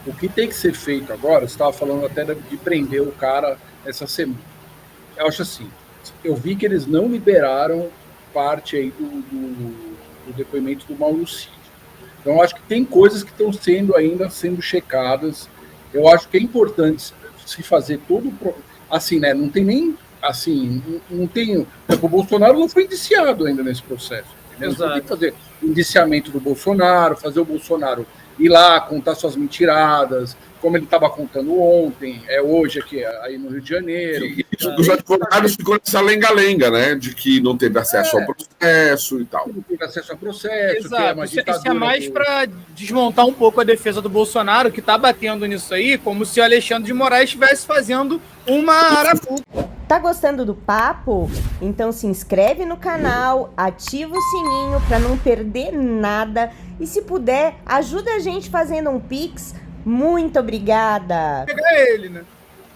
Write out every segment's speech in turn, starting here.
O que tem que ser feito agora, você estava falando até de prender o cara essa semana. Eu acho assim, eu vi que eles não liberaram parte aí do depoimento do Mauro Cid. Então, eu acho que tem coisas que estão ainda sendo checadas. Eu acho que é importante se fazer todo assim, né? Não tem nem assim, não tem. O Bolsonaro não foi indiciado ainda nesse processo. Entendeu? Então, tem que fazer o indiciamento do Bolsonaro, fazer o Bolsonaro ir lá contar suas mentiradas, como ele estava contando ontem, hoje aqui aí no Rio de Janeiro. Os advogados ficou nessa lenga-lenga, né? De que não teve acesso ao processo e tal. Não teve acesso ao processo, Exato. que é uma ditadura. Isso é mais para desmontar um pouco a defesa do Bolsonaro, que está batendo nisso aí, como se o Alexandre de Moraes estivesse fazendo uma arapuca. Tá gostando do papo? Então se inscreve no canal, ativa o sininho para não perder nada e se puder, ajuda a gente fazendo um Pix. Muito obrigada! Pegar ele, né?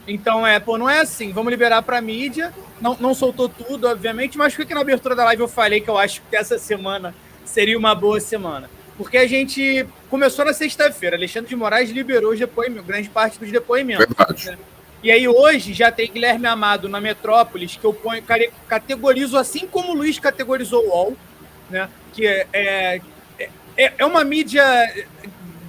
Então, não é assim, vamos liberar pra mídia, não soltou tudo, obviamente, mas por que na abertura da live eu falei que eu acho que essa semana seria uma boa semana? Porque a gente começou na sexta-feira, Alexandre de Moraes liberou os depoimentos, grande parte dos depoimentos. Verdade. Né? E aí hoje já tem Guilherme Amado na Metrópolis, que eu categorizo assim como o Luiz categorizou o UOL, né? Que é uma mídia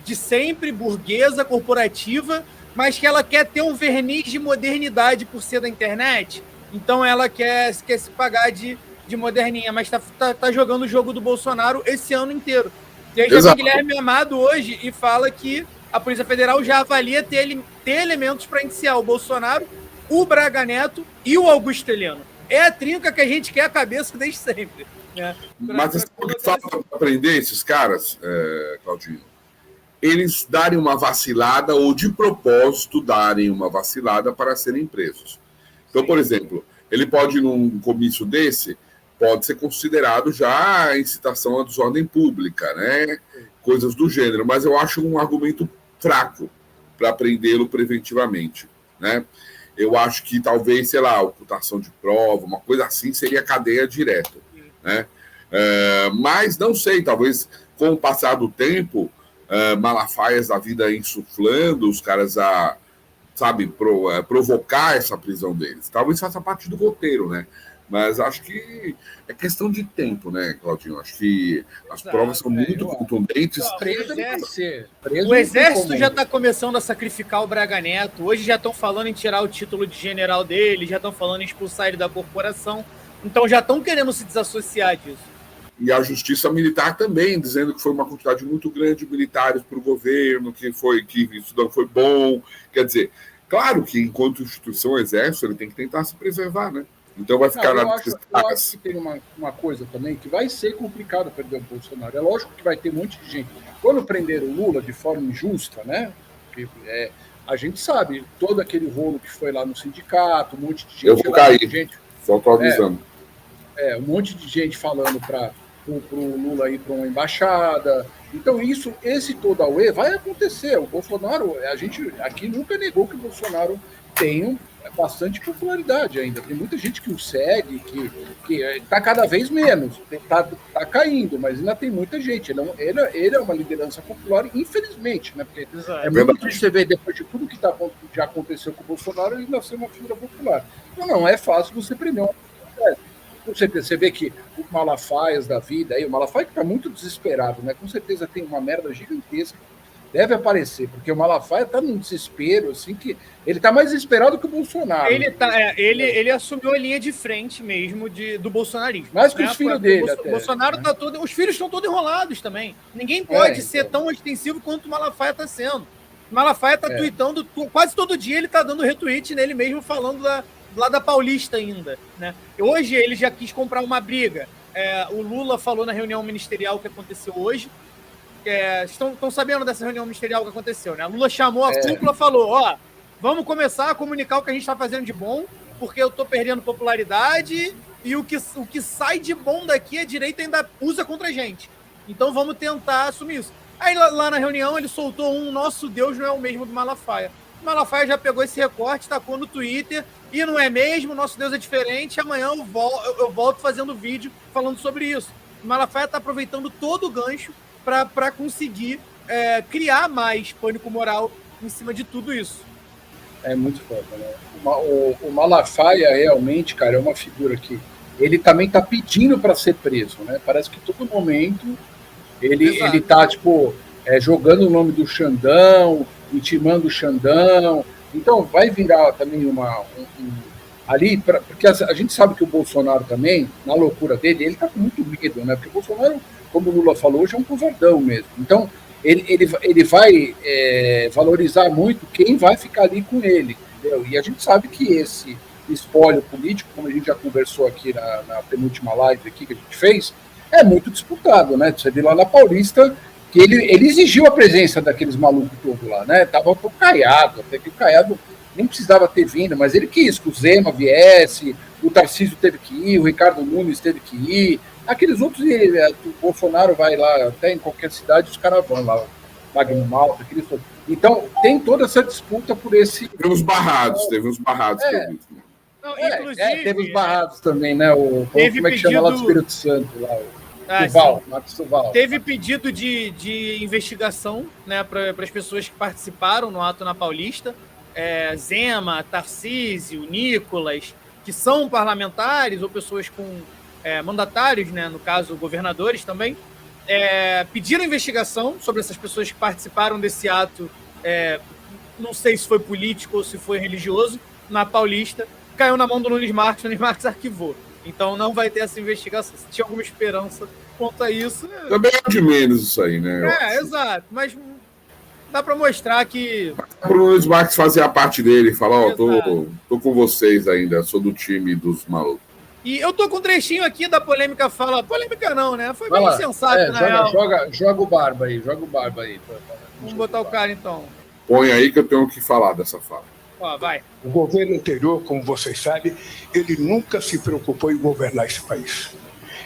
de sempre, burguesa, corporativa, mas que ela quer ter um verniz de modernidade por ser da internet. Então ela quer se pagar de moderninha, mas tá jogando o jogo do Bolsonaro esse ano inteiro. E aí já vem Guilherme Amado hoje e fala que a Polícia Federal já avalia ter elementos para indiciar o Bolsonaro, o Braga Neto e o Augusto Heleno. É a trinca que a gente quer a cabeça desde sempre. Né? Mas o que falta para prender esses caras, Claudinho? Eles darem uma vacilada ou de propósito darem uma vacilada para serem presos. Então, por exemplo, ele pode, num comício desse, pode ser considerado já incitação à desordem pública, né? Coisas do gênero, mas eu acho um argumento fraco para prendê-lo preventivamente, né? Eu acho que talvez, sei lá, ocultação de prova, uma coisa assim, seria cadeia direto, né? Mas não sei, talvez com o passar do tempo, Malafaias da vida insuflando os caras a, sabe, provocar essa prisão deles. Talvez faça parte do roteiro, né? Mas acho que é questão de tempo, né, Claudinho? Acho que as provas são muito contundentes. O Exército já está começando a sacrificar o Braga Neto. Hoje já estão falando em tirar o título de general dele, já estão falando em expulsar ele da corporação. Então já estão querendo se desassociar disso. E a justiça militar também, dizendo que foi uma quantidade muito grande de militares para o governo, que isso não foi bom. Quer dizer, claro que enquanto instituição, o Exército, ele tem que tentar se preservar, né? Então vai ficar eu acho que tem uma coisa também que vai ser complicado perder o Bolsonaro. É lógico que vai ter um monte de gente. Quando prenderam o Lula de forma injusta, né? A gente sabe, todo aquele rolo que foi lá no sindicato, um monte de gente. Eu vou cair, só estou avisando. Um monte de gente falando para o Lula ir para uma embaixada. Então, esse todo auê vai acontecer. O Bolsonaro, a gente aqui nunca negou que o Bolsonaro tem bastante popularidade ainda. Tem muita gente que o segue, que está cada vez menos, está caindo, mas ainda tem muita gente. Ele é uma liderança popular, infelizmente, né? Porque é muito difícil você ver, depois de tudo que já aconteceu com o Bolsonaro, ele ainda ser uma figura popular. Então, não é fácil você prender um. Você vê que o Malafaias da vida, aí, o Malafaia que está muito desesperado, né? Com certeza tem uma merda gigantesca. Deve aparecer, porque o Malafaia está num desespero, assim, que ele está mais desesperado que o Bolsonaro. Ele assumiu a linha de frente mesmo do bolsonarismo. Mais que os filhos dele. O Bolsonaro tá todo. Os filhos estão todos enrolados também. Ninguém pode ser tão ostensivo quanto o Malafaia está sendo. O Malafaia está tweetando quase todo dia, ele está dando retweet nele mesmo, falando lá da Paulista ainda. Né? Hoje ele já quis comprar uma briga. O Lula falou na reunião ministerial que aconteceu hoje. Estão sabendo dessa reunião ministerial que aconteceu, né? A Lula chamou a cúpula e falou, vamos começar a comunicar o que a gente está fazendo de bom, porque eu estou perdendo popularidade e o que sai de bom daqui a direita ainda usa contra a gente. Então vamos tentar assumir isso. Aí lá na reunião ele soltou nosso Deus não é o mesmo do Malafaia. O Malafaia já pegou esse recorte, tacou no Twitter, e não é mesmo, nosso Deus é diferente, amanhã eu volto fazendo vídeo falando sobre isso. O Malafaia está aproveitando todo o gancho para conseguir criar mais pânico moral em cima de tudo isso. É muito foda, né? O Malafaia, realmente, cara, é uma figura que ele também está pedindo para ser preso, né? Parece que todo momento ele tá, tipo, jogando o nome do Xandão, intimando o Xandão. Então vai virar também ali, porque a gente sabe que o Bolsonaro também, na loucura dele, ele tá com muito medo, né? Porque o Bolsonaro, como o Lula falou, hoje é um covardão mesmo. Então, ele vai valorizar muito quem vai ficar ali com ele, entendeu? E a gente sabe que esse espólio político, como a gente já conversou aqui na penúltima live aqui que a gente fez, é muito disputado, né? Você viu lá na Paulista que ele exigiu a presença daqueles malucos todos lá, né? Tava pro Caiado, até que o Caiado nem precisava ter vindo, mas ele quis que o Zema viesse, o Tarcísio teve que ir, o Ricardo Nunes teve que ir, aqueles outros, o Bolsonaro vai lá, até em qualquer cidade, os caras vão lá, Magno Malta, aqueles todos. Então, tem toda essa disputa por esse... Teve uns barrados que eu vi. Não, inclusive, teve os barrados também, né? Como é que chama lá do Espírito Santo? Lá, Marcos Duval. Teve pedido de investigação, né, para as pessoas que participaram no ato na Paulista. Zema, Tarcísio, Nicolas, que são parlamentares ou pessoas com mandatários, né, no caso, governadores também, pediram investigação sobre essas pessoas que participaram desse ato, não sei se foi político ou se foi religioso, na Paulista. Caiu na mão do Nunes Marques, o Nunes Marques arquivou. Então não vai ter essa investigação. Se tinha alguma esperança quanto a isso... Também é de menos isso aí, né? Exato. Mas dá para mostrar que... O Nunes Marques fazia a parte dele, falar, tô com vocês ainda, sou do time dos malucos. E eu tô com um trechinho aqui da polêmica fala... Polêmica não, né? Foi bem sensato, na real. Joga o Barba aí. Vamos botar o cara, então. Põe aí que eu tenho que falar dessa fala. Vai. O governo anterior, como vocês sabem, ele nunca se preocupou em governar esse país.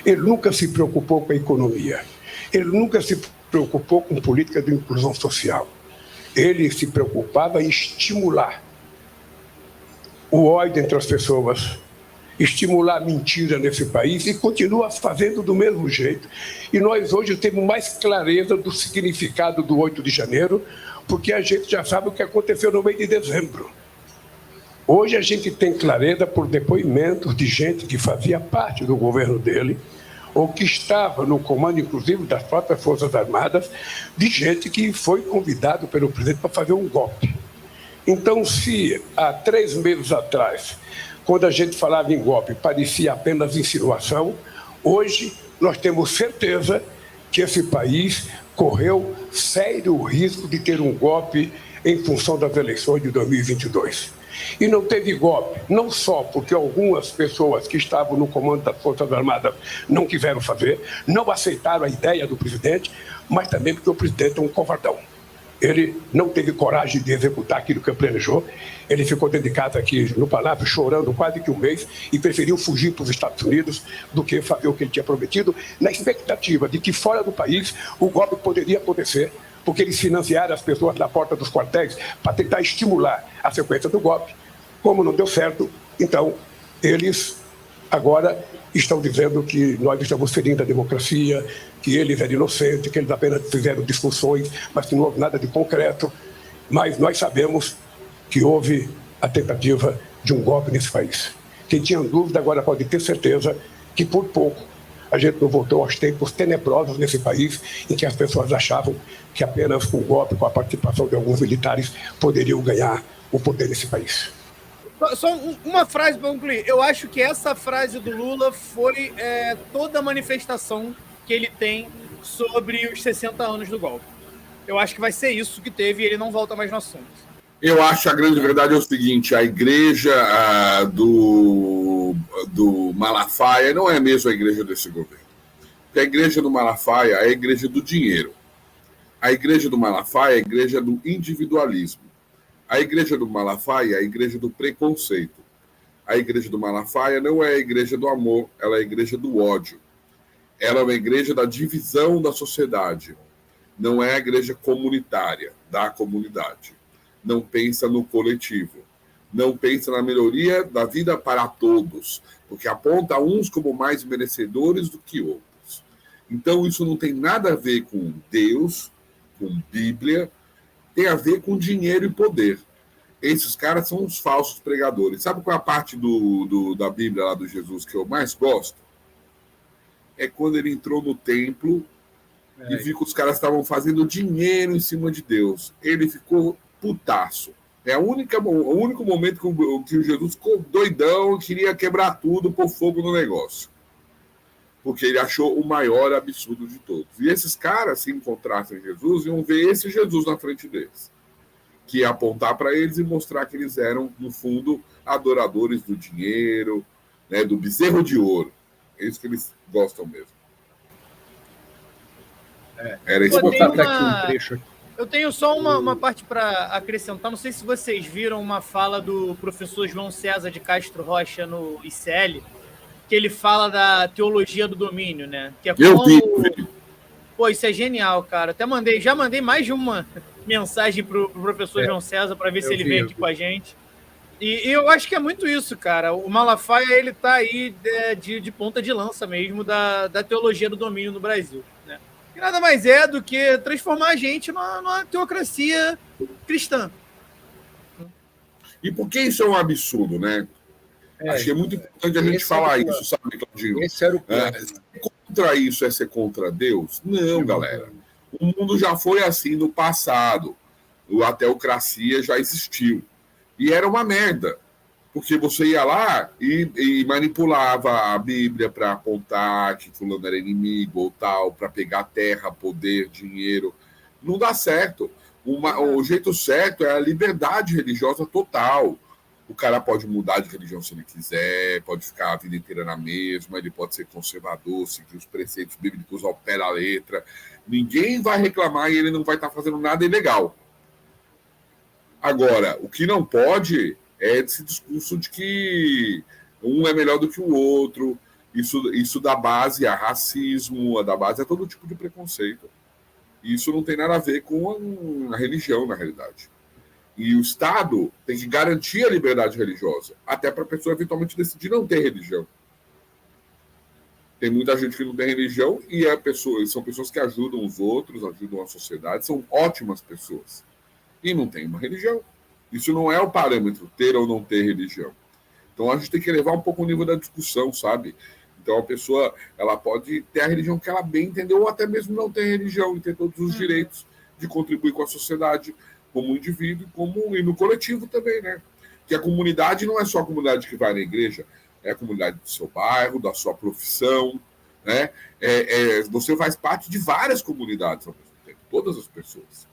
Ele nunca se preocupou com a economia. Ele nunca se preocupou com política de inclusão social. Ele se preocupava em estimular o ódio entre as pessoas, estimular a mentira nesse país e continua fazendo do mesmo jeito. E nós hoje temos mais clareza do significado do 8 de janeiro, porque a gente já sabe o que aconteceu no mês de dezembro. Hoje a gente tem clareza por depoimentos de gente que fazia parte do governo dele, ou que estava no comando, inclusive, das próprias Forças Armadas, de gente que foi convidado pelo presidente para fazer um golpe. Então, se há 3 meses atrás, quando a gente falava em golpe, parecia apenas insinuação, hoje nós temos certeza que esse país correu sério risco de ter um golpe em função das eleições de 2022. E não teve golpe, não só porque algumas pessoas que estavam no comando das Forças Armadas não quiseram fazer, não aceitaram a ideia do presidente, mas também porque o presidente é um covardão. Ele não teve coragem de executar aquilo que planejou. Ele ficou dentro de casa aqui no Palácio, chorando quase que um mês, e preferiu fugir para os Estados Unidos do que fazer o que ele tinha prometido, na expectativa de que fora do país o golpe poderia acontecer, porque eles financiaram as pessoas na porta dos quartéis para tentar estimular a sequência do golpe. Como não deu certo, então eles agora estão dizendo que nós estamos ferindo a democracia, que eles eram inocentes, que eles apenas fizeram discussões, mas que não houve nada de concreto. Mas nós sabemos que houve a tentativa de um golpe nesse país. Quem tinha dúvida agora pode ter certeza que por pouco a gente não voltou aos tempos tenebrosos nesse país, em que as pessoas achavam que apenas com o golpe, com a participação de alguns militares, poderiam ganhar o poder nesse país. Só uma frase para concluir. Eu acho que essa frase do Lula foi toda a manifestação que ele tem sobre os 60 anos do golpe. Eu acho que vai ser isso que teve e ele não volta mais no assunto. Eu acho que a grande verdade é o seguinte, a igreja do Malafaia não é mesmo a igreja desse governo. Porque a igreja do Malafaia é a igreja do dinheiro. A igreja do Malafaia é a igreja do individualismo. A igreja do Malafaia é a igreja do preconceito. A igreja do Malafaia não é a igreja do amor, ela é a igreja do ódio. Ela é uma igreja da divisão da sociedade. Não é a igreja comunitária, da comunidade. Não pensa no coletivo. Não pensa na melhoria da vida para todos, porque aponta uns como mais merecedores do que outros. Então, isso não tem nada a ver com Deus, com Bíblia, tem a ver com dinheiro e poder. Esses caras são os falsos pregadores. Sabe qual é a parte da Bíblia lá do Jesus que eu mais gosto? É quando ele entrou no templo e viu que os caras estavam fazendo dinheiro em cima de Deus. Ele ficou putaço. É o único momento que o Jesus ficou doidão e queria quebrar tudo, pôr fogo no negócio. Porque ele achou o maior absurdo de todos. E esses caras, se encontrassem Jesus, iam ver esse Jesus na frente deles. Que ia apontar para eles e mostrar que eles eram, no fundo, adoradores do dinheiro, né, do bezerro de ouro. É isso que eles gostam mesmo. Era isso. Vou botar até aqui um trecho aqui. Eu tenho só uma parte para acrescentar. Não sei se vocês viram uma fala do professor João César de Castro Rocha no ICL, que ele fala da teologia do domínio, né? Que é como... Eu vi. Pô, isso é genial, cara. Já mandei mais de uma mensagem pro professor João César para ver se ele vem aqui com a gente. E eu acho que é muito isso, cara. O Malafaia, ele tá aí de ponta de lança mesmo da teologia do domínio no Brasil, né? Que nada mais é do que transformar a gente numa teocracia cristã. E por que isso é um absurdo, né? Acho que é muito importante a gente falar isso, sabe, Claudinho? Esse era o plano. Contra isso é ser contra Deus? Não, galera. O mundo já foi assim no passado. A teocracia já existiu. E era uma merda. Porque você ia lá e manipulava a Bíblia para apontar que fulano era inimigo ou tal, para pegar terra, poder, dinheiro. Não dá certo. O jeito certo é a liberdade religiosa total. O cara pode mudar de religião se ele quiser, pode ficar a vida inteira na mesma, ele pode ser conservador, seguir os preceitos bíblicos ao pé da letra. Ninguém vai reclamar e ele não vai estar fazendo nada ilegal. Agora, o que não pode é esse discurso de que um é melhor do que o outro. Isso dá base a racismo, dá base a todo tipo de preconceito. E isso não tem nada a ver com a religião, na realidade. E o Estado tem que garantir a liberdade religiosa, até para a pessoa eventualmente decidir não ter religião. Tem muita gente que não tem religião e são pessoas que ajudam os outros, ajudam a sociedade, são ótimas pessoas. E não tem uma religião. Isso não é o parâmetro, ter ou não ter religião. Então a gente tem que elevar um pouco o nível da discussão, sabe? Então a pessoa ela pode ter a religião que ela bem entendeu, ou até mesmo não ter religião e ter todos os direitos de contribuir com a sociedade, como indivíduo e no coletivo também, né? Que a comunidade não é só a comunidade que vai na igreja, é a comunidade do seu bairro, da sua profissão, né? Você faz parte de várias comunidades ao mesmo tempo, todas as pessoas.